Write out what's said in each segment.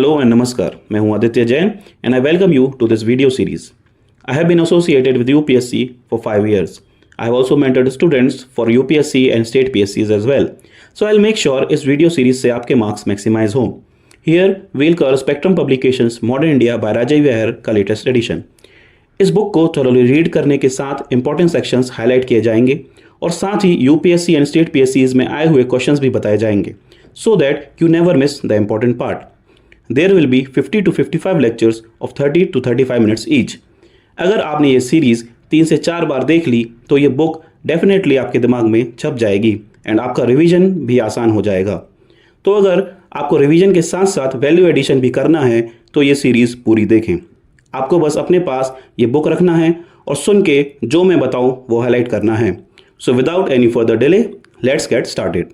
Hello and Namaskar. मैं हूं Aditya Jain and I welcome you to this video series. I have been associated with UPSC for 5 years. I have also mentored students for UPSC and state PSCs as well. So I'll make sure इस video series से आपके marks maximise हों. Here we'll cover Spectrum Publications Modern India by Rajay Vihar का latest edition. इस book को thoroughly read करने के साथ इंपॉर्टेंट सेक्शंस हाईलाइट किए जाएंगे और साथ ही यूपीएससी एंड स्टेट पीएससीज में आए हुए क्वेश्चंस भी बताए जाएंगे so that you never miss the important part. There will be 50 to 55 lectures of 30 to 35 minutes each. अगर आपने ये सीरीज़ 3 से 4 बार देख ली तो ये बुक डेफिनेटली आपके दिमाग में छप जाएगी एंड आपका रिवीजन भी आसान हो जाएगा. तो अगर आपको रिवीजन के साथ साथ वैल्यू एडिशन भी करना है तो ये सीरीज़ पूरी देखें. आपको बस अपने पास ये बुक रखना है और सुन के जो मैं बताऊं वो हाईलाइट करना है. So without any further delay let's get started.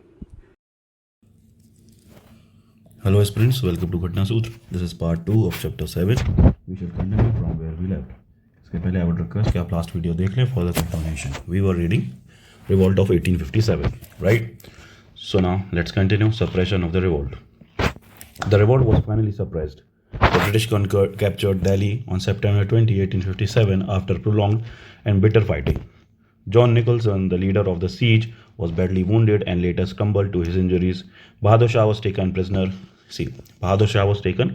Hello aspirants, welcome to Ghatna Sutra. This is part 2 of chapter 7. We shall continue from where we left. इसके पहले I would request कि आप last video देख लें for the confirmation. We were reading Revolt of 1857, right? So now let's continue suppression of the revolt. The revolt was finally suppressed. The British captured Delhi on September 20, 1857 after prolonged and bitter fighting. John Nicholson, the leader of the siege, was badly wounded and later succumbed to his injuries. Bahadur Shah was taken prisoner. Bahadur Shah was taken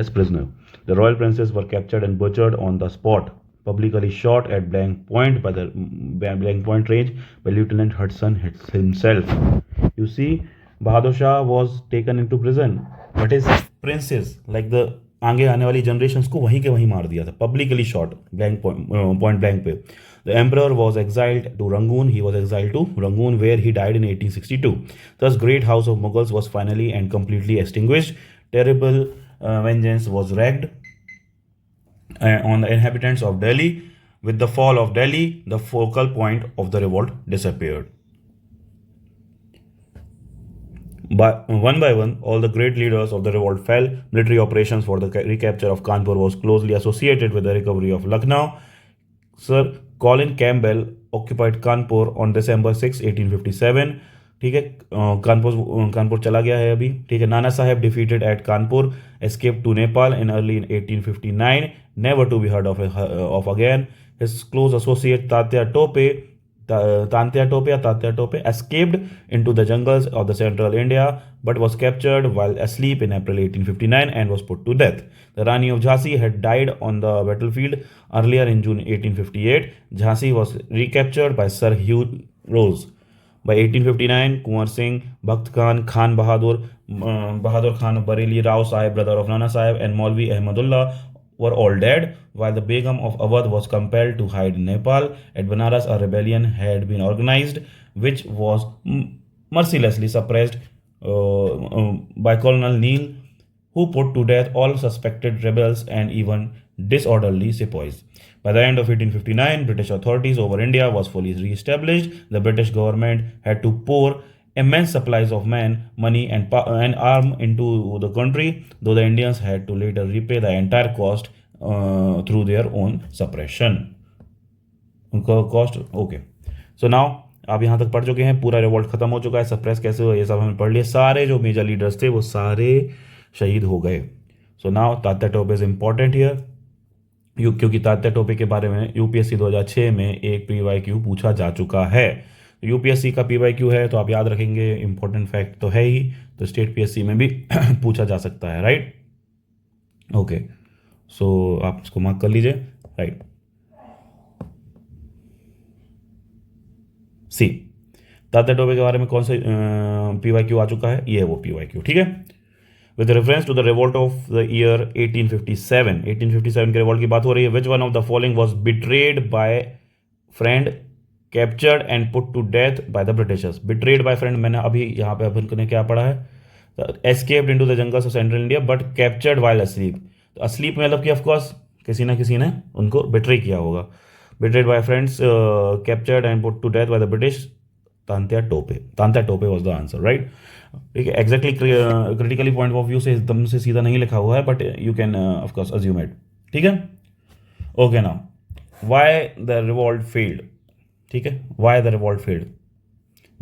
as prisoner. The royal princes were captured and butchered on the spot, publicly shot at blank point by the blank point range by Lieutenant Hudson himself. You see, Bahadur Shah was taken into prison, but his princes, like the आगे आने वाली generations को वहीं के वहीं मार दिया था, publicly shot blank point blank पे. The emperor was exiled to Rangoon. He was exiled to Rangoon where he died in 1862. Thus, great house of Mughals was finally and completely extinguished. Terrible vengeance was wreaked on the inhabitants of Delhi. With the fall of Delhi, the focal point of the revolt disappeared. One by one, all the great leaders of the revolt fell. Military operations for the recapture of Kanpur was closely associated with the recovery of Lucknow. Sir Colin Campbell occupied Kanpur on December 6, 1857. ठीक है, कानपुर चला गया है अभी. ठीक है, Nana Saheb defeated at Kanpur, escaped to Nepal in early 1859, never to be heard of again. His close associate Tatya Tope escaped into the jungles of the central India but was captured while asleep in April 1859 and was put to death. The Rani of Jhansi had died on the battlefield earlier in June 1858. Jhansi was recaptured by Sir Hugh Rose. By 1859, Kunwar Singh, Bakht Khan, Khan Bahadur, Bahadur Khan Bareli, Rao Sahib, brother of Nana Sahib, and Maulvi Ahmadullah were all dead, while the Begum of Awadh was compelled to hide in Nepal. At Banaras, a rebellion had been organized, which was mercilessly suppressed by Colonel Neil, who put to death all suspected rebels and even disorderly sepoys. By the end of 1859, British authorities over India was fully re-established. The British government had to pour immense supplies of men, money and arm into the country, though the Indians had to later repay the entire cost through their own suppression. Okay. So now आप यहाँ तक पढ़ चुके हैं, पूरा revolt खत्म हो चुका है, सप्रेस कैसे हुआ ये सब हमने पढ़ लिया. सारे जो मेजर लीडर्स थे वो सारे शहीद हो गए. So now Tatya Tope is important here, क्योंकि तात्या टोपे के बारे में यूपीएससी 2006 में एक PYQ पूछा जा चुका है. यूपीएससी का PYQ है तो आप याद रखेंगे, इंपॉर्टेंट फैक्ट तो है ही, तो स्टेट पीएससी में भी पूछा जा सकता है, राइट. ओके, सो आप इसको मार्क कर लीजिए, राइट. सी, तात्या टोपे के बारे में कौन सा PYQ आ चुका है, ये है वो PYQ, ठीक है. With reference to the revolt of the year 1857 के रिवोल्ट की बात हो रही है. Which one of the following was betrayed by friend, captured and put to death by the Britishers? Betrayed by friend मैंने अभी यहाँ पे अपन ने क्या पढ़ा है, escaped into the jungles of central India but captured while asleep. तो asleep में मतलब कि of course किसी ना किसी ने उनको betray किया होगा. Betrayed by friends, captured and put to death by the British. Tantya Tope was the answer, right? ठीक है, exactly critically point of view से एकदम से सीधा नहीं लिखा हुआ है, but you can of course assume it, ठीक है. Okay, now why the revolt failed. ठीक है, why the revolt failed.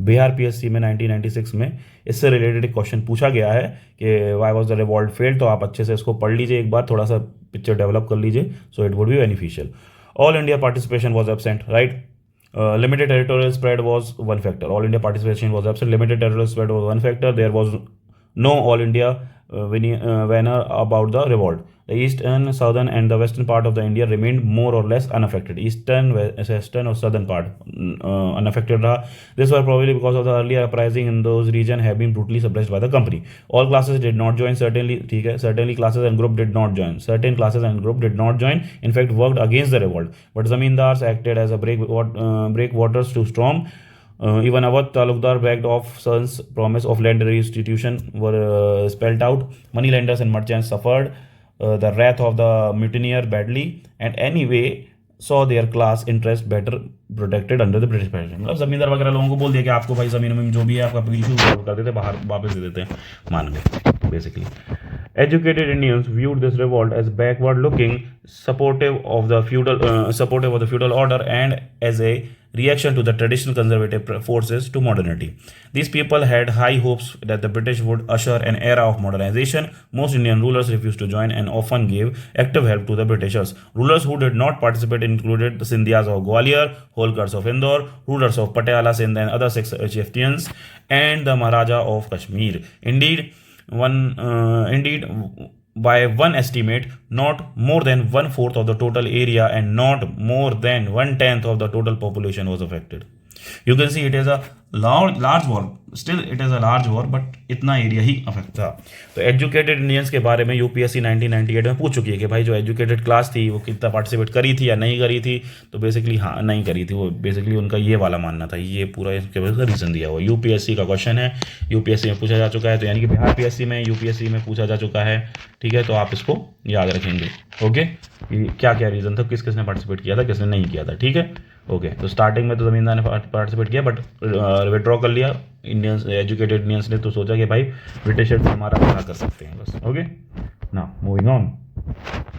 Bihar PSC में 1996 में इससे रिलेटेड एक क्वेश्चन पूछा गया है कि why was the revolt failed. तो आप अच्छे से इसको पढ़ लीजिए एक बार, थोड़ा सा पिक्चर डेवलप कर लीजिए, so it would be beneficial. All India participation was absent, right. Limited territorial spread was one factor. All India participation was absent. Limited territorial spread was one factor. There was no All India winner about the revolt. The eastern, southern, and the western part of the India remained more or less unaffected. Eastern, western, or southern part unaffected रहा. This was probably because of the earlier uprising in those regions have been brutally suppressed by the company. All classes did not join. Certainly, ठीक है. Certainly classes and group did not join. Certain classes and group did not join. In fact, worked against the revolt. But zamindars acted as a breakwaters to storm. Even Awadh Talukdar begged off son's promise of land restitution were spelled out. Moneylenders and merchants suffered the wrath of the mutineer badly, and anyway saw their class interest better protected under the British president. मतलब जमींदार वगैरह लोगों को बोल दिया कि आपको भाई ज़मीन में जो भी है आपका इशू सॉल्व कर देते, बाहर वापस दे देते हैं, मान गए basically. Educated Indians viewed this revolt as backward-looking, supportive of the feudal order, and as a reaction to the traditional conservative forces to modernity. These people had high hopes that the British would usher an era of modernization. Most Indian rulers refused to join and often gave active help to the Britishers. Rulers who did not participate included the Sindhyas of Gwalior, Holkars of Indore, rulers of Patiala, Sindh, and other chieftains, and the Maharaja of Kashmir. Indeed, by one estimate, not more than 1/4 of the total area and not more than 1/10 of the total population was affected. You can see it is a large war. Still it is a large war, but इतना area ही affect था। तो educated Indians के बारे में UPSC 1998 में पूछ चुकी है कि भाई जो एजुकेटेड क्लास थी वो कितना पार्टिसिपेट करी थी या नहीं करी थी। तो बेसिकली हाँ, नहीं करी थी वो, बेसिकली उनका ये वाला मानना था। ये पूरा इसके वजह से रीज़न दिया हुआ। यूपीएससी का क्वेश्चन है, यूपीएससी में पूछा जा चुका है, तो यानी कि बिहार पीएससी में यूपीएससी में पूछा जा चुका है, ठीक है। तो आप इसको याद रखेंगे, ओके, क्या क्या रीज़न था, किस किसने पार्टिसिपेट किया था, किसने नहीं किया था, ठीक है, ओके। तो स्टार्टिंग में तो जमींदार ने पार्टिसिपेट किया, बट विड्रॉ कर लिया इंडियंस, एजुकेटेड इंडियंस ने तो सोचा कि भाई ब्रिटिशर्स हमारा क्या कर सकते हैं बस, okay. Now moving on,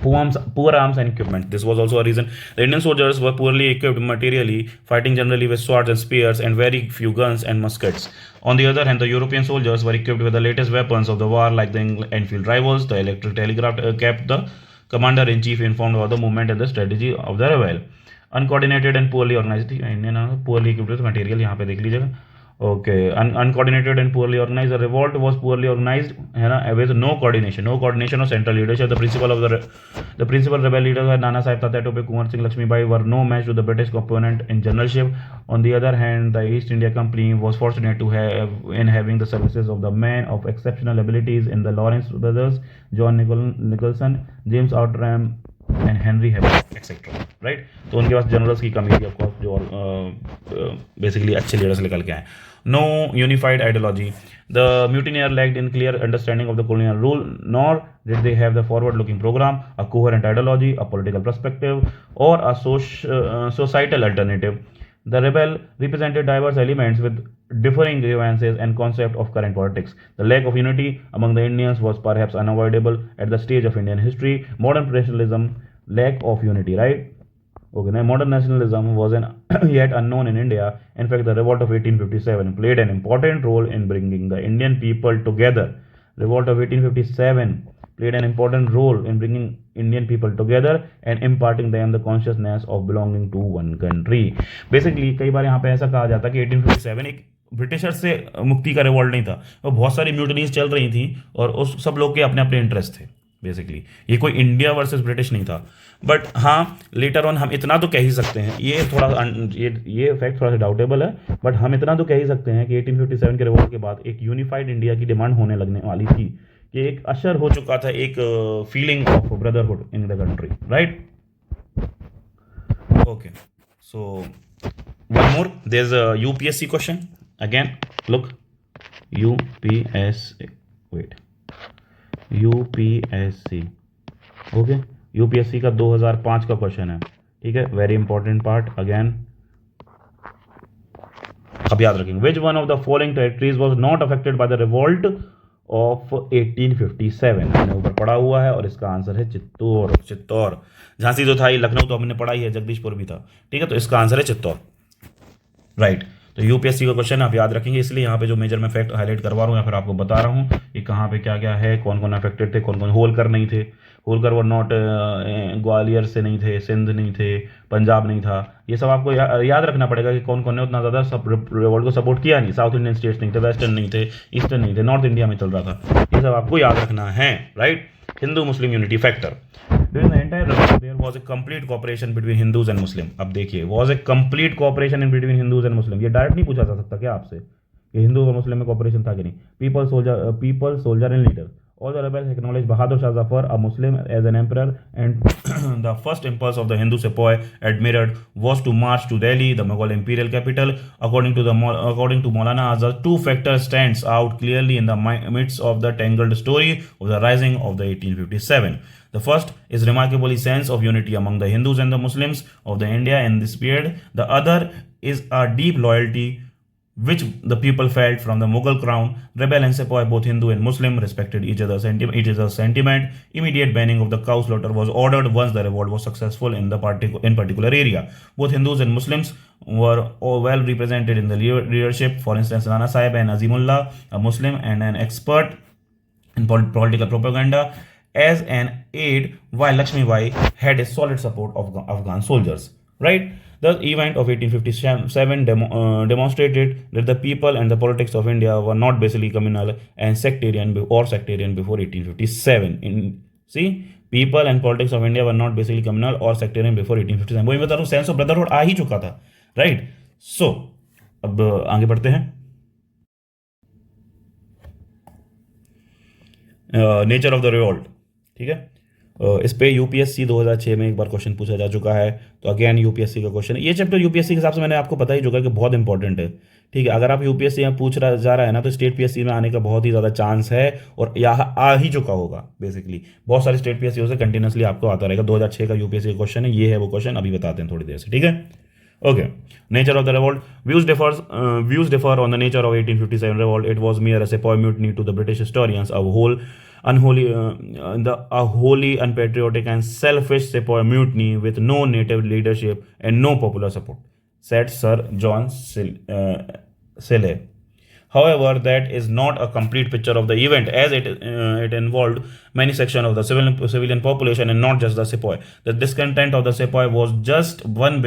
poor arms and equipment. This was also a reason. The Indian soldiers were poorly equipped materially, fighting generally with swords and spears and very few guns and muskets. On the other hand, the European soldiers were equipped with the latest weapons of the war, like the Enfield rifles. The electric telegraph kept the commander-in-chief informed about the movement and the strategy of the rebel. Uncoordinated and poorly organized. Indian poorly equipped material, यहाँ पे देख लीजिएगा, okay. Uncoordinated and poorly organise, the revolt was poorly organised, है ना, with no coordination of central leadership. The principal rebel leader Nana Sahib Tatya Tope, Kunwar Singh Lakshmibai were no match to the British component in generalship. On the other hand, the East India Company was fortunate to have in having the services of the men of exceptional abilities in the Lawrence brothers, John Nicholson, James Outram and Henry Hebert, etc. Right? तो उनके पास generals की कमी थी, of course, जो basically अच्छे leaders निकल के आए. No unified ideology. The mutineer lacked in clear understanding of the colonial rule, nor did they have the forward-looking program, a coherent ideology, a political perspective, or a societal alternative. The rebel represented diverse elements with differing grievances and concept of current politics. The lack of unity among the Indians was perhaps unavoidable at the stage of Indian history. Modern nationalism, lack of unity, right? Okay, now modern nationalism was yet unknown in India. In fact, the revolt of 1857 played an important role in bringing the Indian people together. Revolt of 1857 played an important role in bringing Indian people together and imparting them the consciousness of belonging to one country. Basically, कई बार यहाँ पे ऐसा कहा जाता है कि 1857 एक britisher से मुक्ति का रिवॉल्ट नहीं था, वो बहुत सारी म्यूटनीज चल रही थी और उस सब लोग के अपने अपने इंटरेस्ट थे. बेसिकली ये कोई इंडिया वर्सेस ब्रिटिश नहीं था. बट हाँ, लेटर ऑन हम इतना तो कह ही सकते हैं, ये थोड़ा ये फैक्ट थोड़ा सा डाउटेबल है, बट हम इतना तो कह ही सकते हैं कि 1857 के रिवॉल्ट के बाद एक यूनिफाइड इंडिया की डिमांड होने लगने वाली थी, कि एक अशर हो चुका था एक feeling of brotherhood in the country, right? Okay, so one more, there is a UPSC question again. Look, UPSC, okay, UPSC का 2005 का क्वेश्चन है, ठीक है, वेरी इंपॉर्टेंट पार्ट अगेन. अब याद रखेंगे, which one of the following territories was not affected by the revolt of 1857. मैंने ऊपर पढ़ा हुआ है और इसका आंसर है चित्तौर. झांसी जो था ये लखनऊ तो हमने पढ़ा ही है, जगदीशपुर भी था, ठीक है, तो इसका आंसर है चित्तौर, राइट. तो तो यूपीएससी का क्वेश्चन आप याद रखेंगे, इसलिए यहाँ पे जो मेजर मैं फैक्ट हाईलाइट करवा रहा हूँ या फिर आपको बता रहा हूँ कि कहाँ पे क्या क्या है, कौन कौन अफेक्टेड थे, कौन कौन होलकर नहीं थे। होलकर वो नॉट ग्वालियर से नहीं थे, सिंध नहीं थे, पंजाब नहीं था। ये सब आपको याद रखना पड़ेगा कि कौन कौन ने उतना ज़्यादा रिवॉल्ट को सपोर्ट किया नहीं। साउथ इंडियन स्टेट्स नहीं थे, वेस्टर्न नहीं थे, ईस्टर्न नहीं थे, नॉर्थ इंडिया में चल रहा था। ये सब आपको याद रखना है, right. Hindu Muslim unity factor, during the entire revolt there was a complete cooperation between Hindus and Muslim। अब देखिए, was a complete cooperation in between Hindus and Muslim। ये डायरेक्ट नहीं पूछा जा सकता क्या आपसे कि हिंदू और मुस्लिम में कॉपरेशन था कि नहीं। People soldier and leader, all the rebels acknowledged Bahadur Shah Zafar, a Muslim, as an emperor, and the first impulse of the Hindu sepoy admired was to march to Delhi, the Mughal imperial capital। According to Maulana Azad, two factors stands out clearly in the midst of the tangled story of the rising of the 1857। The first is remarkably sense of unity among the Hindus and the Muslims of the India in this period। The other is a deep loyalty which the people felt from the Mughal crown। Rebel and sepoy, both Hindu and Muslim, respected each other's sentiment। Immediate banning of the cow slaughter was ordered once the revolt was successful in the particular area। Both Hindus and Muslims were all well represented in the leadership। For instance, Nana Sahib and Azimullah, a Muslim and an expert in political propaganda, as an aide, while Lakshmi Bai had a solid support of Afghan soldiers, right? The event of 1857 demonstrated that the people and the politics of India were not basically communal and sectarian before 1857। See, people and politics of India were not basically communal or sectarian before 1857। वही बता रहा हूँ, sense of brotherhood आ ही चुका था, right. सो अब आगे बढ़ते हैं। नेचर ऑफ द रिवॉल्ट, ठीक है। इस पे यूपीएससी 2006 में एक बार क्वेश्चन पूछा जा चुका है, तो अगेन यूपीएससी का क्वेश्चन है। ये चैप्टर यूपीएससी के हिसाब से मैंने आपको बता ही चुका है कि बहुत इंपॉर्टेंट है, ठीक है। अगर आप यूपीएससी में पूछ रहा जा रहा है ना, तो स्टेट पीएससी में आने का बहुत ही ज़्यादा चांस है, और यहाँ आ ही चुका होगा बेसिकली। बहुत सारे स्टेट पीएससी से कंटिन्यूसली आपको आता रहेगा। 2006 का यूपीएससी का क्वेश्चन है, ये है वो क्वेश्चन, अभी बताते हैं थोड़ी देर से, ठीक है। Okay, nature of the revolt. Views differ on the nature of 1857 revolt। It was mere a sepoy mutiny to the British historians, a wholly unpatriotic and selfish sepoy mutiny with no native leadership and no popular support, said Sir John Seeley। However, that is not a complete picture of the event, as it involved many sections of the civilian population and not just the sepoy। The discontent of the sepoy was just one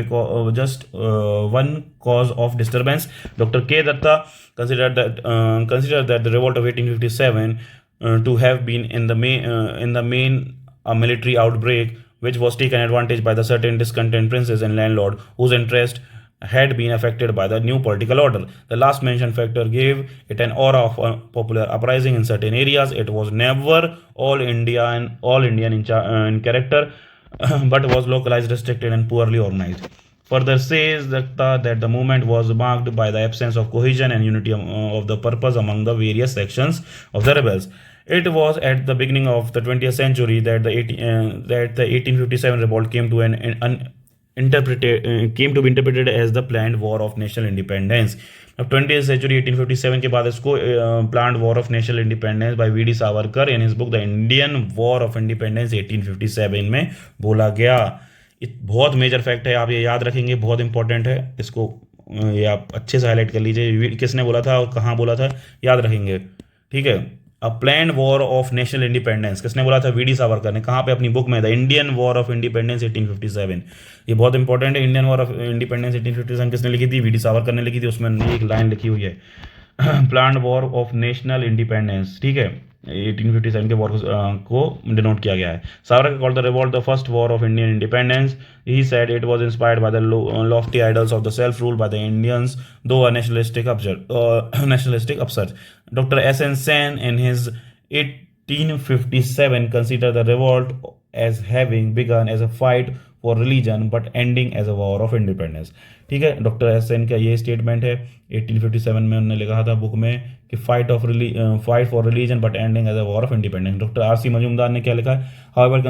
cause of disturbance। Dr. K. Datta considered that the revolt of 1857 to have been in the main a military outbreak, which was taken advantage by the certain discontent princes and landlords whose interest had been affected by the new political order। The last mentioned factor gave it an aura of popular uprising in certain areas। It was never all Indian in character, but was localized, restricted, and poorly organized। Further says that the movement was marked by the absence of cohesion and unity of the purpose among the various sections of the rebels। It was at the beginning of the 20th century that the 1857 revolt came to be interpreted as the planned war of national independence। अब 20th century 1857 के बाद इसको planned war of national independence by V D Savarkar in his book the Indian War of Independence 1857 में बोला गया। बहुत major fact है, आप ये याद रखेंगे, बहुत इंपॉर्टेंट है। इसको ये आप अच्छे से हाईलाइट कर लीजिए, किसने बोला था और कहाँ बोला था, याद रखेंगे, ठीक है। A plan war of national independence किसने बोला था? वी डी सावरकर ने। कहाँ पे? अपनी बुक में, the Indian war of independence 1857। ये बहुत इंपॉर्टेंट है। इंडियन वॉर ऑफ इंडिपेंडेंस 1857 किसने लिखी थी? वी डी सावरकर ने लिखी थी। उसमें एक लाइन लिखी हुई है, plan war of national independence, ठीक है। 1857 के वॉर को डिनोट किया गया है। Savarkar called the revolt the first war of Indian independence. He said it was inspired by the lofty ideals of the self rule by the Indians, though a nationalistic upsurge. Doctor S N Sen in his 1857 considered the revolt as having begun as a fight for religion but ending as a war of independence। ठीक है, doctor S N का ये statement है। 1857 में उन्होंने लिखा था book में कि fight for religion but ending as a war of independence. Doctor R C Majumdar ने क्या लिखा है? However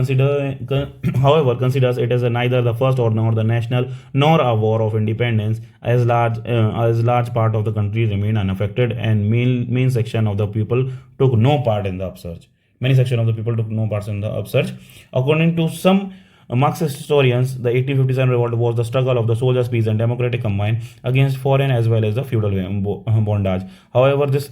considers it as neither the first or nor the national nor a war of independence, as large part of the country remained unaffected and main section of the people took no part in the upsurge. Many section of the people took no part in the upsurge. According to some Marxist historians, the 1857 revolt was the struggle of the soldiers, peace, and democratic combined against foreign as well as the feudal bondage. However, this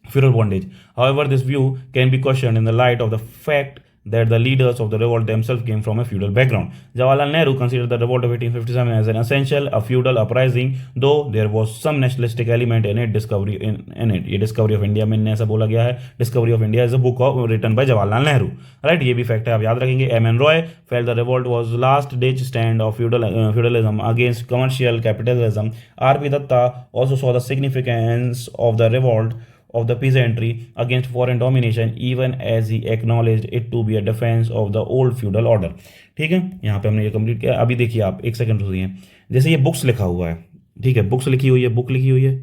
feudal bondage. However, this view can be questioned in the light of the fact that the leaders of the revolt themselves came from a feudal background. Jawaharlal Nehru considered the revolt of 1857 as an essential, a feudal uprising, though there was some nationalistic element in it. ये Discovery of India में ऐसा बोला गया है. Discovery of India is a book written by Jawaharlal Nehru. Right? ये भी fact है, आप याद रखेंगे. M.N. Roy felt the revolt was last ditch stand of feudalism against commercial capitalism. R.P. Datta also saw the significance of the revolt of the peasantry against foreign domination, even as he acknowledged it to be a defense of the old feudal order. ठीक है, यहाँ पे हमने ये complete किया. अभी देखिए आप, एक सेकंड सुनिए. जैसे ये बुक्स लिखा हुआ है, ठीक है, बुक्स लिखी हुई है, बुक लिखी हुई है,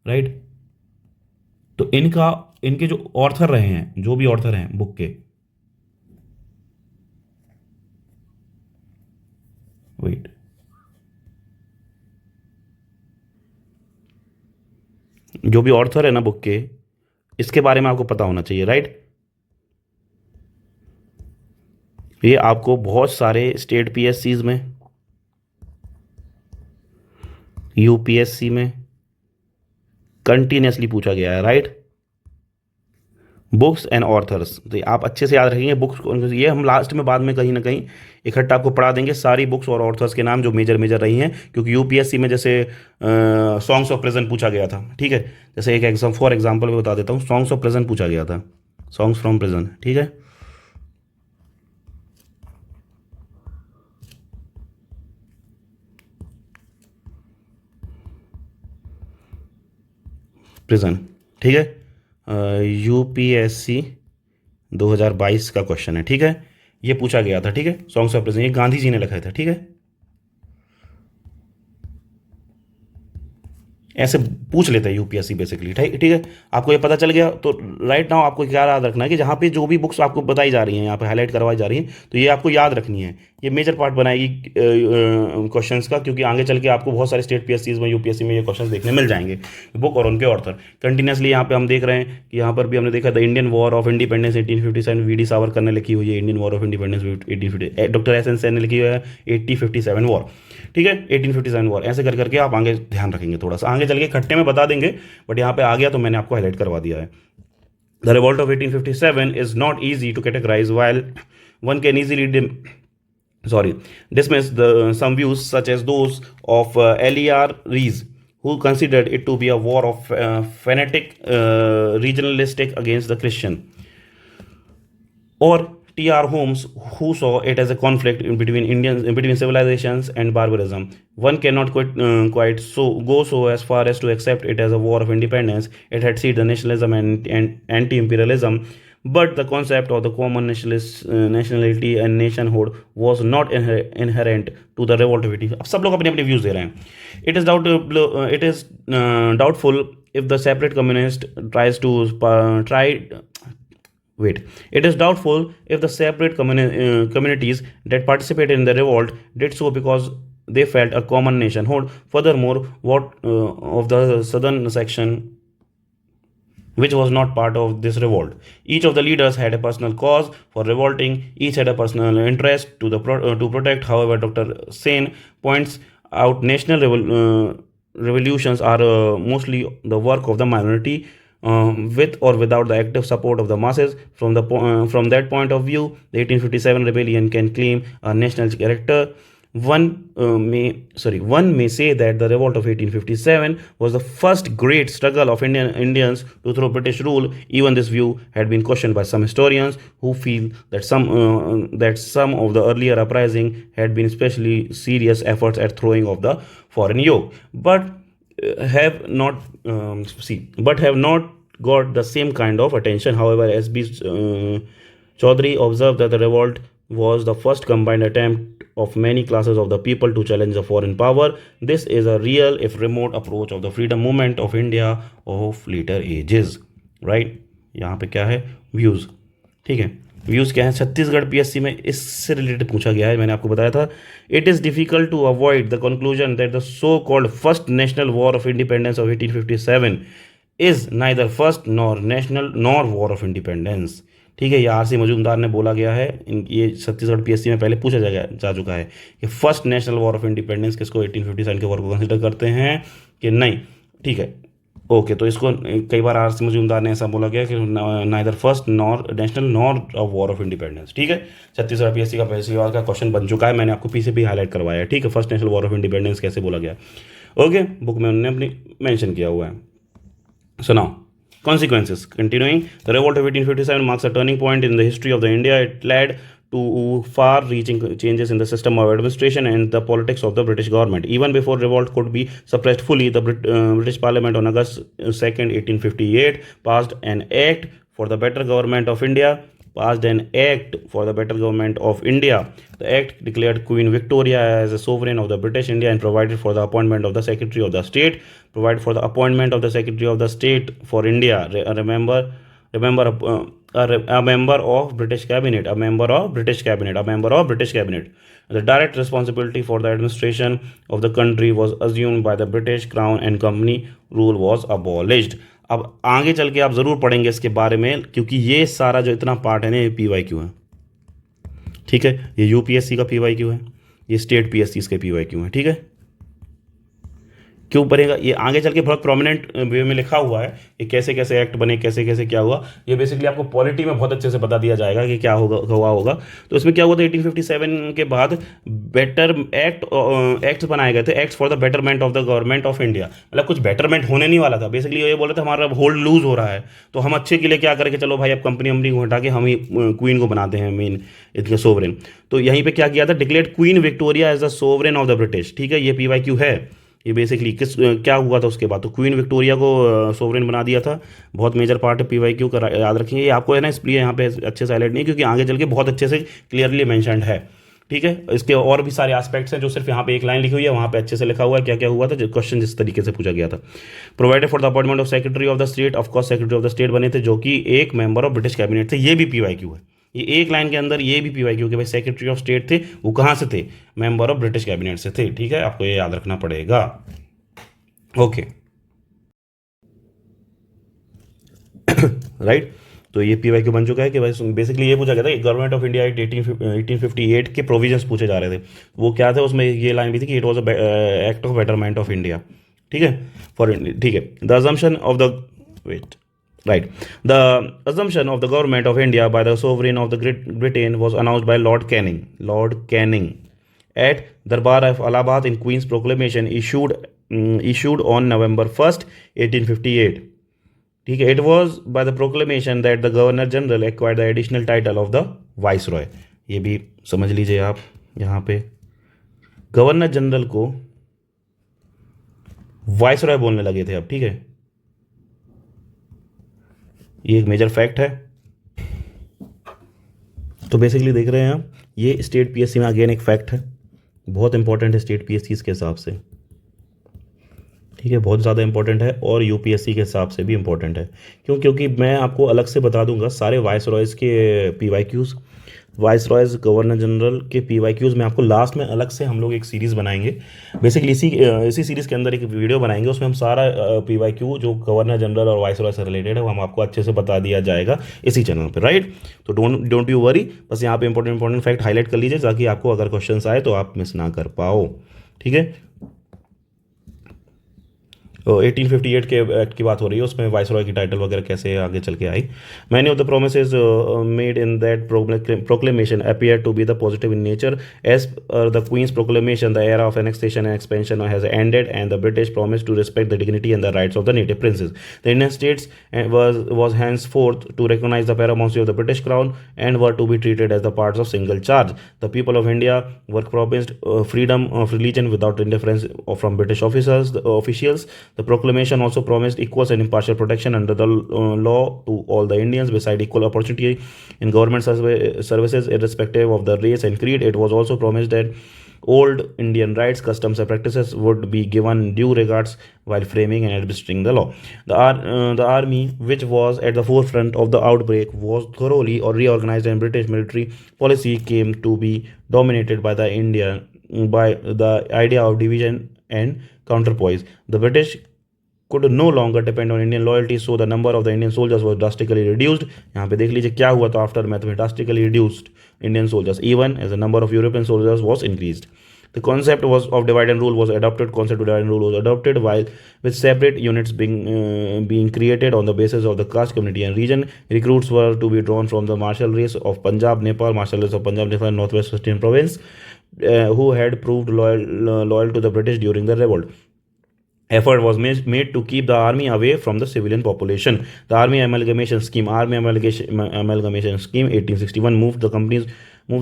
राइट. तो इनके जो ऑर्थर रहे हैं, जो भी ऑर्थर हैं बुक के, वेट, जो भी ऑर्थर है ना बुक के, इसके बारे में आपको पता होना चाहिए, राइट. ये आपको बहुत सारे स्टेट पीएससीज में, यूपीएससी में कंटिन्यूसली पूछा गया है, राइट. बुक्स एंड ऑर्थर्स, तो आप अच्छे से याद रखेंगे. बुक्स, ये हम लास्ट में बाद में कहीं ना कहीं इकट्ठा आपको पढ़ा देंगे सारी बुक्स और ऑर्थर्स के नाम जो मेजर रही हैं, क्योंकि यूपीएससी में जैसे सॉन्ग्स ऑफ प्रेजेंट पूछा गया था, ठीक है. जैसे एक फॉर एग्जांपल मैं बता देता हूँ, सॉन्ग्स ऑफ प्रेजेंट पूछा गया था, सॉन्ग्स फ्रॉम प्रेजेंट, ठीक है. प्रेजेंट, ठीक है. यूपीएससी 2022 का क्वेश्चन है, ठीक है. ये पूछा गया था, ठीक है. सॉन्ग्स ऑफ प्रेजेंट, ये गांधी जी ने लिखा था, ठीक है. ऐसे पूछ लेते हैं यूपीएससी बेसिकली, ठीक है. आपको ये पता चल गया. तो राइट नाउ आपको क्या याद रखना है कि जहाँ पे जो भी बुक्स आपको बताई जा रही हैं, यहाँ पे हाईलाइट करवाई जा रही हैं, तो ये आपको याद रखनी है. ये मेजर पार्ट बनाएगी क्वेश्चंस का, क्योंकि आगे चल के आपको बहुत सारे स्टेट पीएससीज में, यूपीएससी में ये क्वेश्चंस देखने मिल जाएंगे, बुक और उनके ऑर्थर. कंटिन्यूसली यहाँ पे हम देख रहे हैं कि यहाँ पर भी हमने देखा the Indian war of independence 1857, V D Savarkar ने लिखी हुई है. Indian war of independence 1850, doctor S N Sen ने लिखी हुई है 1857 वॉर, ठीक है. 1857 वॉर, ऐसे कर करके आप आगे ध्यान रखेंगे. थोड़ा सा आगे चल के खट्टे में बता देंगे, बट यहाँ पे आ गया तो मैंने आपको हाईलाइट करवा दिया है. The revolt of 1857 is not easy to categorise, while one can easily dismiss some views such as those of L.E.R. Rees, who considered it to be a war of fanatic regionalistic against the Christian, or T.R. Holmes, who saw it as a conflict between civilizations and barbarism. One cannot quite go so as far as to accept it as a war of independence. It had seen the nationalism and anti-imperialism, but the concept of the common nationality and nationhood was not inherent to the revolt of 18. अब सब लोग अपने अपने views दे रहे हैं. It is doubtful if the separate communist It is doubtful if the separate communities that participated in the revolt did so because they felt a common nationhood. Furthermore, what of the southern section, which was not part of this revolt? Each of the leaders had a personal cause for revolting. Each had a personal interest to protect. However, Dr. Sen points out national revolutions are mostly the work of the minority, with or without the active support of the masses. From that point of view, the 1857 rebellion can claim a national character. One may say that the revolt of 1857 was the first great struggle of Indians to throw British rule. Even this view had been questioned by some historians, who feel that some of the earlier uprising had been especially serious efforts at throwing off the foreign yoke, but have not got the same kind of attention. However, S.B. Chaudhary observed that the revolt was the first combined attempt of many classes of the people to challenge the foreign power. This is a real, if remote, approach of the freedom movement of India of later ages. Right? यहाँ पे क्या है? Views. ठीक है, views क्या है? Chhattisgarh PSC में इससे रिलेटेड पूछा गया है. मैंने आपको बताया था. It is difficult to avoid the conclusion that the so called first national war of independence of 1857 is neither first nor national nor war of independence. ठीक है, ये आर सी मजूमदार ने बोला गया है। ये छत्तीसगढ़ पीएससी में पहले पूछा जा चुका है कि first national war of independence किसको 1857 के वॉर को कंसिडर करते हैं कि नहीं। ठीक है, ओके, तो इसको कई बार आर सी मजूमदार ने ऐसा बोला गया कि neither first nor national nor war of independence. ठीक है, छत्तीसगढ़ पीएससी का पहली बार का क्वेश्चन बन चुका है, मैंने आपको पीछे भी हाईलाइट करवाया है। ठीक है, first national war of independence कैसे बोला गया, ओके, बुक में उन्होंने अपनी मेंशन किया हुआ है। So now consequences. Continuing, the revolt of 1857 marks a turning point in the history of the India. It led to far-reaching changes in the system of administration and the politics of the British government. Even before revolt could be suppressed fully, the British Parliament on August 2nd, 1858 passed an act for the better government of India. The act declared Queen Victoria as a sovereign of the British India and provided for the appointment of the Secretary of the State. For India. Remember, a member of British cabinet. The direct responsibility for the administration of the country was assumed by the British Crown and company rule was abolished. अब आगे चल के आप ज़रूर पढ़ेंगे इसके बारे में, क्योंकि ये सारा जो इतना पार्ट है ना, ये PYQ है। ठीक है, ये UPSC का PYQ है, ये स्टेट PSCs के PYQ है। ठीक है, क्यों बनेगा ये आगे चल के बहुत प्रोमिनेंट वे में लिखा हुआ है कि कैसे कैसे एक्ट बने, कैसे कैसे क्या हुआ। ये बेसिकली आपको पॉलिटी में बहुत अच्छे से बता दिया जाएगा कि क्या होगा। तो इसमें क्या हुआ था, 1857 के बाद बेटर एक्ट्स बनाए गए थे, acts for the betterment of the government of India. मतलब कुछ बेटरमेंट होने नहीं वाला था, बेसिकली ये बोल रहे थे हमारा होल्ड लूज हो रहा है, तो हम अच्छे के लिए क्या करें कि चलो भाई अब कंपनी को हटा के हम ही क्वीन को बनाते हैं मेन इनके सोवरेन। तो यहीं पे क्या किया था, declared Queen Victoria as the sovereign of the British. ठीक है, ये PYQ है। ये बेसिकली क्या हुआ था उसके बाद, तो क्वीन विक्टोरिया को सोवरेन बना दिया था। बहुत मेजर पार्ट है PYQ का, याद रखेंगे। ये आपको है ना, इसलिए यहाँ पे अच्छे से हाईलाइट नहीं, क्योंकि आगे चल के बहुत अच्छे से क्लियरली मेंशन्ड है। ठीक है, इसके और भी सारे एस्पेक्ट्स हैं जो सिर्फ यहाँ पे एक लाइन लिखी हुई है, वहाँ पे अच्छे से लिखा हुआ है क्या क्या हुआ था, जो क्वेश्चन जिस तरीके से पूछा गया था। Provided for the appointment of secretary of the state, of course secretary of the state बने थे, जो कि एक मेंबर ऑफ ब्रिटिश कैबिनेट थे। ये भी PYQ है, ये एक लाइन के अंदर ये भी PYQ कि भाई सेक्रेटरी ऑफ स्टेट थे, वो कहाँ से थे, मेंबर ऑफ ब्रिटिश कैबिनेट से थे। ठीक है, आपको ये याद रखना पड़ेगा। ओके, राइट, तो ये PYQ बन चुका है कि भाई बेसिकली ये पूछा गया था कि गवर्नमेंट ऑफ इंडिया 1858 के प्रोविजंस पूछे जा रहे थे। वो क्या थे, उसमें ये लाइन भी थी कि it was a act of betterment of India. ठीक है, फॉर ठीक है, the assumption of the the assumption of the government of India by the sovereign of the Great Britain was announced by Lord Canning at Darbar of Allahabad in Queen's Proclamation issued on November 1st, 1858. ठीक है, it was by the proclamation that the Governor General acquired the additional title of the Viceroy. ये भी समझ लीजिए आप, यहाँ पे governor general को वाइसरॉय बोलने लगे थे अब। ठीक है, ये एक मेजर फैक्ट है। तो बेसिकली देख रहे हैं आप, ये स्टेट PSC में अगेन एक फैक्ट है, बहुत इंपॉर्टेंट है स्टेट PSCs के हिसाब से। ठीक है, बहुत ज़्यादा इंपॉर्टेंट है, और UPSC के हिसाब से भी इंपॉर्टेंट है। क्योंकि मैं आपको अलग से बता दूंगा सारे वाइसरॉयज़ के PYQs, वाइसरॉयज़ गवर्नर जनरल के PYQs में आपको लास्ट में अलग से हम लोग एक सीरीज़ बनाएंगे। बेसिकली इसी सीरीज़ के अंदर एक वीडियो बनाएंगे, उसमें हम सारा PYQ जो गवर्नर जनरल और वाइसरॉय से रिलेटेड है वो हम आपको अच्छे से बता दिया जाएगा इसी चैनल पे, राइट। तो डोंट यू वरी, बस यहाँ पे इंपॉर्टेंट फैक्ट हाईलाइट कर लीजिए ताकि आपको अगर क्वेश्चन आए तो आप मिस ना कर पाओ। ठीक है, 1858 के एक्ट की बात हो रही है, उसमें वाइसरॉय की टाइटल वगैरह कैसे आगे चल के आई। Many of the promises made in that proclamation appear to be the positive in nature. As the queen's proclamation the era of annexation and expansion has ended and the British promise to respect the dignity and the rights of the native princes. The Indian states was henceforth to recognize the paramountcy of the British crown and were to be treated as the parts of single charge. The people of India were promised freedom of religion without interference from British officials. The proclamation also promised equal and impartial protection under the law to all the Indians, beside equal opportunity in government services irrespective of the race and creed. It was also promised that old Indian rights, customs and practices would be given due regards while framing and administering the law. The army, which was at the forefront of the outbreak, was thoroughly reorganized, and British military policy came to be dominated by the idea of division and counterpoise. The British could no longer depend on Indian loyalty, so the number of the Indian soldiers was drastically reduced. यहाँ पे देख लीजिए क्या हुआ था after math में, drastically reduced Indian soldiers, even as the number of European soldiers was increased. The concept was of divide and rule was adopted. Concept of divide and rule was adopted, while with separate units being created on the basis of the caste, community, and region. Recruits were to be drawn from the martial race of Punjab, Nepal, martial race of Punjab, Nepal, Northwest Western Province, who had proved loyal to the British during the revolt. Effort was made to keep the army away from the civilian population. The Army Amalgamation Scheme, 1861, moved the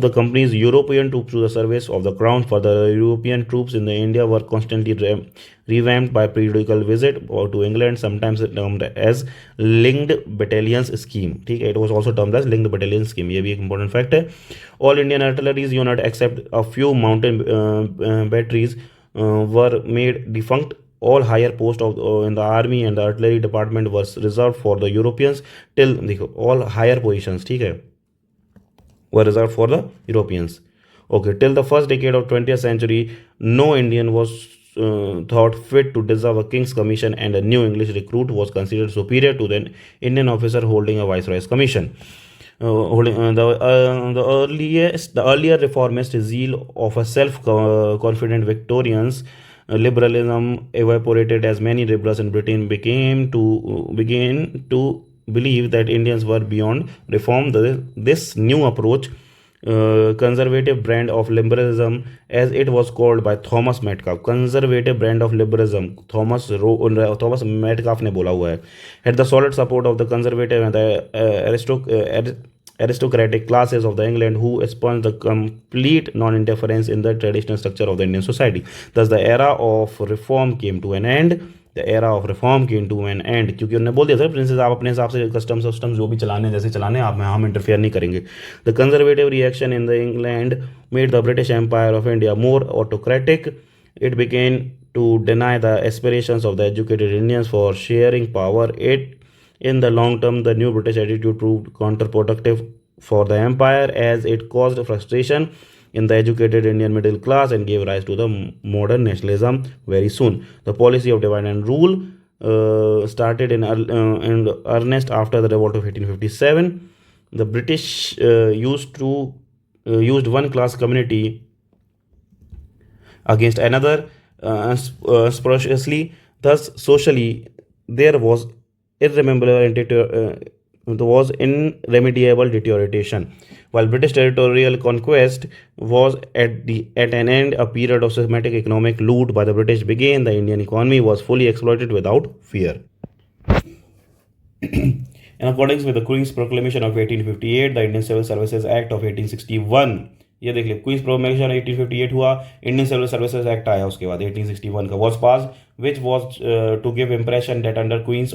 company's European troops to the service of the crown. For the European troops in the India were constantly revamped by periodical visit to England, sometimes termed as linked battalions scheme. ठीक है, it was also termed as linked battalion scheme. ये भी एक important fact है. All Indian artillery unit except a few mountain batteries were made defunct. All higher posts in the army and the artillery department was reserved for the Europeans till, देखो, all higher positions, ठीक है, were reserved for the Europeans. Okay, till the first decade of 20th century, no Indian was thought fit to deserve a king's commission, and a new English recruit was considered superior to the Indian officer holding a viceroy's commission. The earlier reformist zeal of a self-confident Victorians, liberalism evaporated as many liberals in Britain began to believe that Indians were beyond reform. This new approach, conservative brand of liberalism, as it was called by Thomas Metcalfe, conservative brand of liberalism, Thomas Metcalfe ने बोला हुआ है, had the solid support of the conservative and the aristocratic classes of the England, who spurned the complete non-interference in the traditional structure of the Indian society. Thus the era of reform came to an end. क्योंकि उन्होंने बोल दिया sir princess आप अपने हिसाब से customs जो भी चलाने जैसे चलाने आप, हम इंटरफेयर नहीं करेंगे. The conservative reaction in the England made the British empire of India more autocratic. It began to deny the aspirations of the educated Indians for sharing power. In the long term, the new British attitude proved counterproductive for the empire, as it caused frustration in the educated Indian middle class and gave rise to the modern nationalism very soon. The policy of divide and rule started in earnest after the revolt of 1857. The British used one class community against another spuriously. Thus, socially, there was irremediable deterioration. While British territorial conquest was at an end, a period of systematic economic loot by the British began. The Indian economy was fully exploited without fear. In accordance with the Queen's Proclamation of 1858, the Indian Civil Services Act of 1861, ये देख लिया, queen's proclamation 1858 हुआ, Indian civil services act आया उसके बाद 1861 का, was passed, which was to give impression that under Queen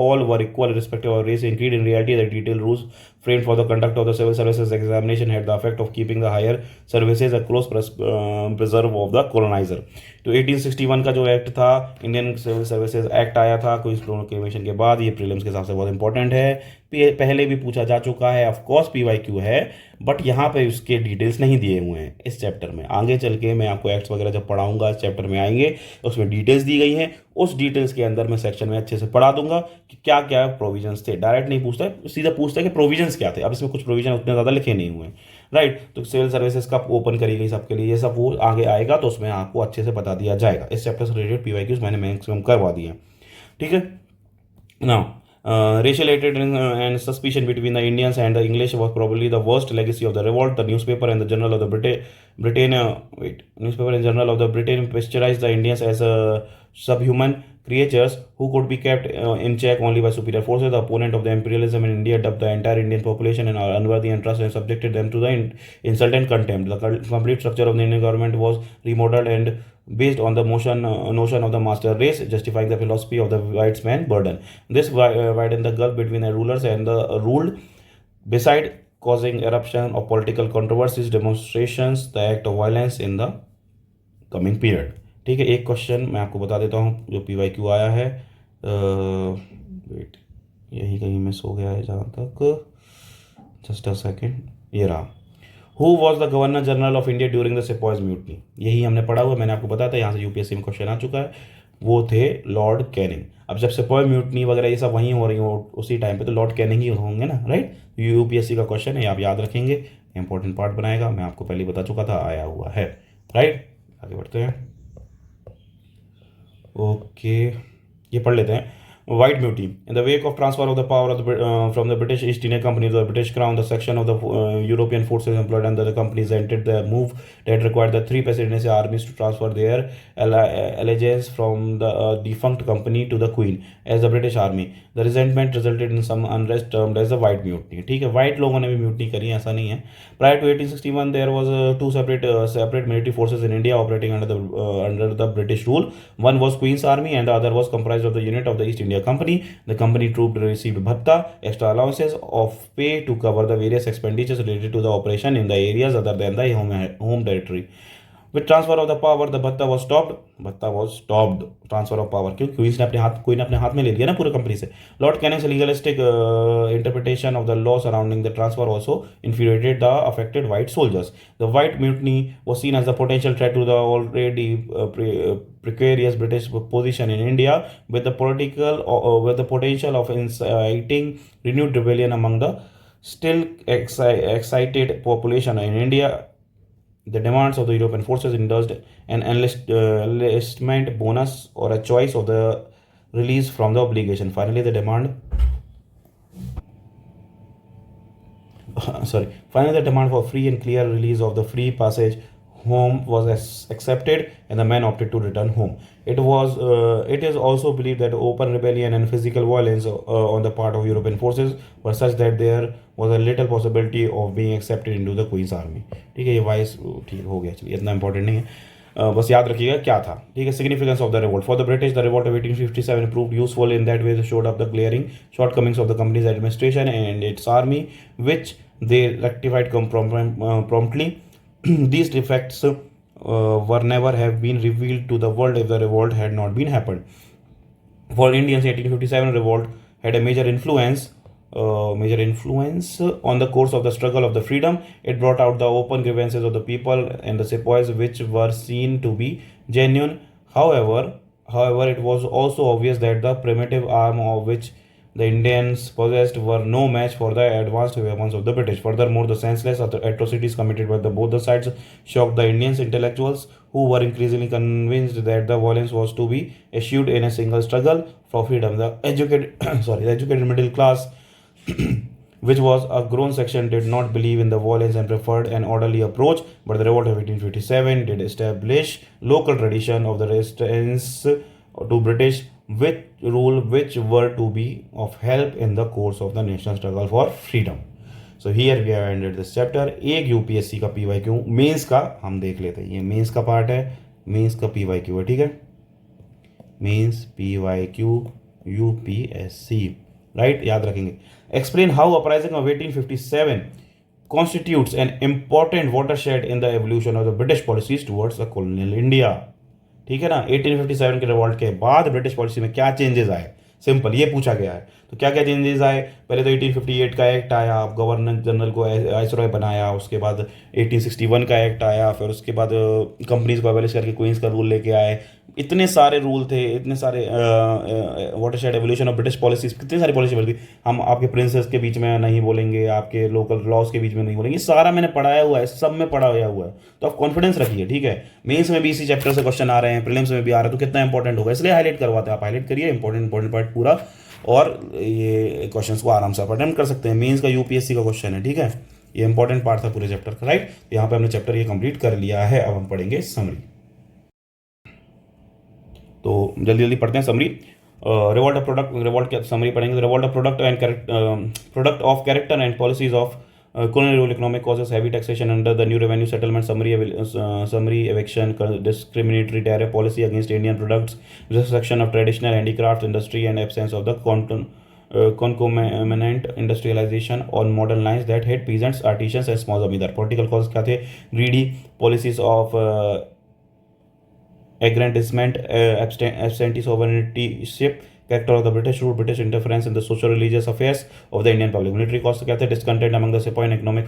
all were equal irrespective of race and creed. In reality, the detailed rules framed for the conduct of the civil services examination had the effect of keeping the higher services a close preserve of the colonizer. तो 1861 का जो act था, Indian civil services act आया था queen's proclamation के बाद. ये prelims के हिसाब से बहुत इंपॉर्टेंट है, पहले भी पूछा जा चुका है, ऑफ कोर्स PYQ है, बट यहाँ पे उसके डिटेल्स नहीं दिए हुए हैं इस चैप्टर में. आगे चल के मैं आपको एक्ट्स वगैरह जब पढ़ाऊंगा इस चैप्टर में आएंगे, उसमें डिटेल्स दी गई हैं. उस डिटेल्स के अंदर मैं सेक्शन में अच्छे से पढ़ा दूंगा कि क्या क्या प्रोविजंस थे. डायरेक्ट नहीं पूछता है, सीधा पूछता है कि प्रोविजंस क्या थे. अब इसमें कुछ प्रोविजन उतने ज़्यादा लिखे नहीं हुए हैं, राइट. तो सिविल सर्विसेज कब ओपन करी गई सबके लिए, ये सब वो आगे आएगा तो उसमें आपको अच्छे से बता दिया जाएगा. इस चैप्टर से रिलेटेड PYQs मैंने मैक्सिमम करवा दिए हैं, ठीक है. Now racial hatred and suspicion between the Indians and the English was probably the worst legacy of the revolt. The newspaper and the Journal of the Britain picturized the Indians as subhuman creatures who could be kept in check only by superior forces. The opponent of the imperialism in India dubbed the entire Indian population and unworthy and trust and subjected them to the insult and contempt. The complete structure of the Indian government was remodeled and based on the notion of the master race, justifying the philosophy of the white man burden. This widened the gulf between the rulers and the ruled. Beside causing eruption of political controversies, demonstrations, the act of violence in the coming period. ठीक है, एक question मैं आपको बता देता हूँ जो PYQ आया है. वेट, यही कहीं मिस हो गया है जहाँ तक, जस्ट अ सेकेंड, ये रहा. Who was the Governor General of India during the Sepoys Mutiny? यही हमने पढ़ा हुआ, मैंने आपको बताया था, यहाँ से UPSC में क्वेश्चन आ चुका है. वो थे लॉर्ड कैनिंग। अब जब सिपाही म्यूटनी वगैरह ये सब वहीं हो रही हो उसी टाइम पे, तो लॉर्ड कैनिंग ही होंगे ना, राइट। यूपीएससी का क्वेश्चन है, आप याद रखेंगे, इंपॉर्टेंट पार्ट बनाएगा, मैं आपको पहले बता चुका था, आया हुआ है, राइट। आगे बढ़ते हैं। ओके, ये पढ़ लेते हैं। White Mutiny. In the wake of transfer of the power of from the British East India Company to the British Crown, the section of the European forces employed under the companies entered the move that required the three presidency armies to transfer their allegiance from the defunct company to the Queen as the British Army. The resentment resulted in some unrest termed as the White Mutiny. ठीक है, White लोगों ने भी mutiny करी, ऐसा नहीं है। Prior to 1861, there was two separate military forces in India operating under the British rule. One was Queen's Army and the other was comprised of the unit of the East India Company. The company troops received bhatta, extra allowances of pay to cover the various expenditures related to the operation in the areas other than the home territory. With transfer of the power, the bhatta was stopped. Bhatta was stopped. Transfer of power, क्यों? Queen ने अपने हाथ में ले लिया ना पूरे company से। Lord Canning's legalistic interpretation of the law surrounding the transfer also infuriated the affected white soldiers. The White Mutiny was seen as a potential threat to the already precarious British position in India, with the potential of inciting renewed rebellion among the still excited population in India. The demands of the European forces indulged an enlistment bonus or a choice of the release from the obligation. Finally, the demand for free and clear release of the free passage home was accepted, and the men opted to return home. It is also believed that open rebellion and physical violence on the part of European forces were such that there was a little possibility of being accepted into the Queen's Army. ठीक है, ये vice ठीक हो गया, चलिए इतना important नहीं है, बस याद रखिएगा क्या था, ठीक है। Significance of the revolt for the British, the revolt of 1857 proved useful in that way, showed up the glaring shortcomings of the company's administration and its army, which they rectified promptly. These defects were never have been revealed to the world if the revolt had not been happened. For Indians, 1857 revolt had a major influence on the course of the struggle of the freedom. It brought out the open grievances of the people and the sepoys, which were seen to be genuine. However, it was also obvious that the primitive arm of which the Indians possessed were no match for the advanced weapons of the British. Furthermore, the senseless atrocities committed by both the sides shocked the Indian intellectuals, who were increasingly convinced that the violence was to be eschewed in a single struggle for freedom. The educated middle class, which was a grown section, did not believe in the violence and preferred an orderly approach. But the revolt of 1857 did establish local tradition of the resistance to British rule, which were to be of help in the course of the national struggle for freedom. So here we have ended this chapter. एक UPSC का PYQ mains का हम देख लेते हैं, ये mains का part है, मेंस का PYQ है, ठीक है, मेंस PYQ यूपीएससी, राइट, याद रखेंगे। Explain how uprising of 1857 constitutes an important watershed in the evolution of the British policies towards the colonial India. ठीक है ना, 1857 के रिवॉल्ट के बाद ब्रिटिश पॉलिसी में क्या चेंजेस आए, सिंपल ये पूछा गया है। तो क्या क्या चेंजेस आए, पहले तो 1858 का एक्ट आया, गवर्नर जनरल को वाइसरॉय बनाया, उसके बाद 1861 का एक्ट आया, फिर उसके बाद कंपनीज को एबॉलिश करके क्वींस का रूल लेके आए। इतने सारे रूल थे, इतने सारे watershed evolution of British policies, कितनी सारी पॉलिसी बदली। हम आपके प्रिंसेस के बीच में नहीं बोलेंगे, आपके लोकल लॉज के बीच में नहीं बोलेंगे, सारा मैंने पढ़ाया हुआ है, सब में पढ़ाया हुआ है। तो आप कॉन्फिडेंस रखिए, ठीक है। मेंस में भी इसी चैप्टर से क्वेश्चन आ रहे हैं, प्रीलिम्स में भी आ रहा है, तो कितना इंपॉर्टेंट होगा, इसलिए हाईलाइट करवाते हैं। आप हाईलाइट करिए इंपॉर्टेंट पार्ट पूरा, और ये क्वेश्चंस को आराम से आप अटेम्प्ट कर सकते हैं। मेंस का यूपीएससी का क्वेश्चन है, ठीक है, ये इंपॉर्टेंट पार्ट था पूरे चैप्टर का, राइट। यहाँ पे हमने चैप्टर ये कंप्लीट कर लिया है, अब हम पढ़ेंगे समरी। तो जल्दी जल्दी पढ़ते हैं समरी। रिवॉल्ट क्या समरी पढ़ेंगे। Revolt of product of character and policies of colonial rule, economic causes, heavy taxation under the new revenue settlement, summary eviction, discriminatory tariff policy against Indian products, restriction of traditional handicraft industry, and absence of the concomitant industrialization on modern lines that hit peasants, artisans and small zamindar. Political causes क्या थे, greedy policies of aggrandizement, absentee sovereigntyship, character of the British rule, British interference in the social religious affairs of the Indian public. Military costs क्या थे, discontent among the sepoy in economic,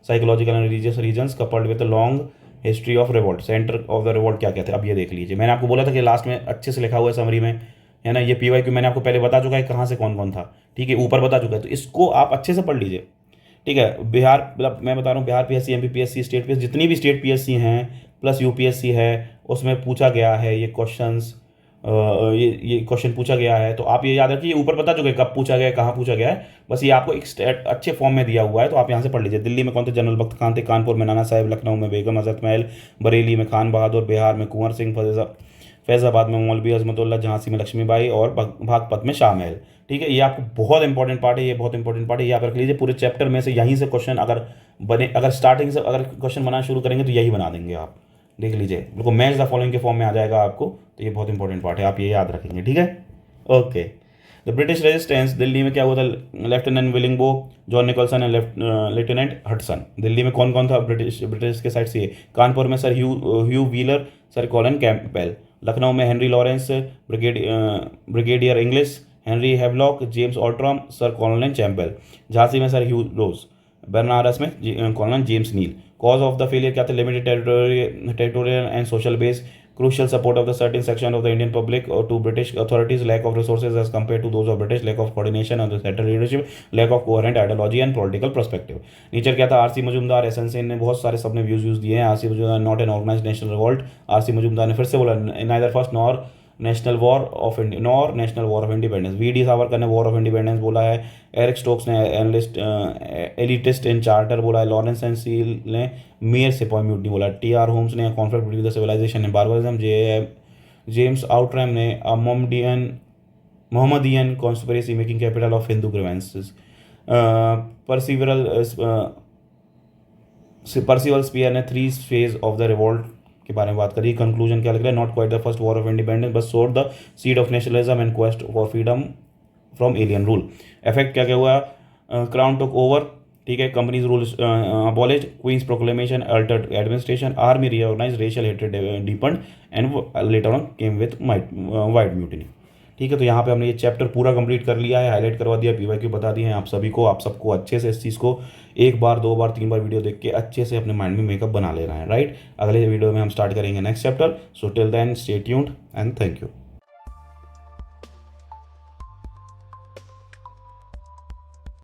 psychological and religious regions, coupled with a long history of revolt, centre of the revolt क्या क्या थे, अब ये देख लीजिए। मैंने आपको बोला था कि लास्ट में अच्छे से लिखा हुआ है समरी में, है ना। ये PYQ मैंने आपको पहले बता चुका है कहाँ से कौन कौन था, ठीक है, ऊपर बता चुका है, तो इसको आप अच्छे से पढ़ लीजिए, ठीक है। बिहार, मतलब मैं बता रहा हूँ, Bihar PSC, MP PSC, state PSC, जितनी भी स्टेट PSC हैं प्लस UPSC है, उसमें पूछा गया है ये क्वेश्चंस, ये क्वेश्चन पूछा गया है। तो आप ये याद रखिए, ऊपर बता चुके कब पूछा गया है, कहाँ पूछा गया है, बस ये आपको एक अच्छे फॉर्म में दिया हुआ है, तो आप यहाँ से पढ़ लीजिए। दिल्ली में कौन थे जनरल बख्त खान थे, कानपुर में नाना साहेब, लखनऊ में बेगम हजरत महल, बरेली में खान बहादुर, बिहार में कुंवर सिंह, फैज़ाबाद में मौलवी अजमतुल्ला, झांसी में लक्ष्मीबाई और बागपत में शाह महल, ठीक है। ये आपको बहुत इंपॉर्टेंट पार्ट है, ये बहुत इंपॉर्टेंट पार्ट है, ये आप रख लीजिए। पूरे चैप्टर में से यहीं से क्वेश्चन अगर बने, अगर स्टार्टिंग से अगर क्वेश्चन बनाना शुरू करेंगे तो यही बना देंगे आप, देख लीजिए, बिल्कुल मैच द फॉलोइंग के फॉर्म में आ जाएगा आपको। तो ये बहुत इंपॉर्टेंट पार्ट है, आप ये याद रखेंगे, ठीक है। Okay, the British resistance, Delhi में क्या हुआ था, lieutenant Willoughby, John Nicholson and lieutenant Hudson. Delhi में कौन कौन था ब्रिटिश के साइड से, कानपुर में sir Hugh Wheeler, sir Colin Campbell, Lucknow में Henry Lawrence, brigadier Inglis, Henry Havelock, James Outram, sir Colin Campbell, Jhansi में सर ह्यू रोज, बनारस में colonel James Neill. Cause of the failure क्या था, limited territorial and social base, crucial support of the certain section of the Indian public or to British authorities, lack of resources as compared to those of British, lack of coordination of the central leadership, lack of coherent ideology and political perspective। नीचे क्या था, RC Majumdar, SN Sen ने, बहुत सारे सबने views दिए हैं। RC Majumdar, not an organised national revolt. RC Majumdar ने फिर से बोला, neither first nor national war of independence. VD Savarkar ने वॉर ऑफ इंडिपेंडेंस बोला है। एरिक स्टोक्स ने एलिटिस्ट इन चार्टर बोला है। लॉरेंस एंड सील ने मेयर सिपाही म्यूटनी बोला। TR होम्स ने conflict between the civilisation and barbarism. James Outram ने Mohammedan conspiracy making capital of Hindu grievances. Percival Spear ने 3 फेज ऑफ द रिवॉल्ट के बारे में बात करी। कंक्लूजन क्या लग रहा है, not quite the first war of independence but sowed the seed of nationalism and quest for freedom from alien rule. Effect क्या क्या हुआ, क्राउन टुक ओवर, ठीक है, company's rule abolished, queen's proclamation altered administration, army reorganise, racial hatred deepened and later on came with wide mutiny, ठीक है। तो यहाँ पे हमने ये चैप्टर पूरा कंप्लीट कर लिया है, हाईलाइट करवा दिया, PYQ बता दिए हैं आप सभी को। आप सबको अच्छे से इस चीज़ को 1 बार 2 बार 3 बार वीडियो देख के अच्छे से अपने माइंड में मेकअप बना लेना है, राइट। अगले वीडियो में हम स्टार्ट करेंगे next chapter. So till then stay tuned and thank you.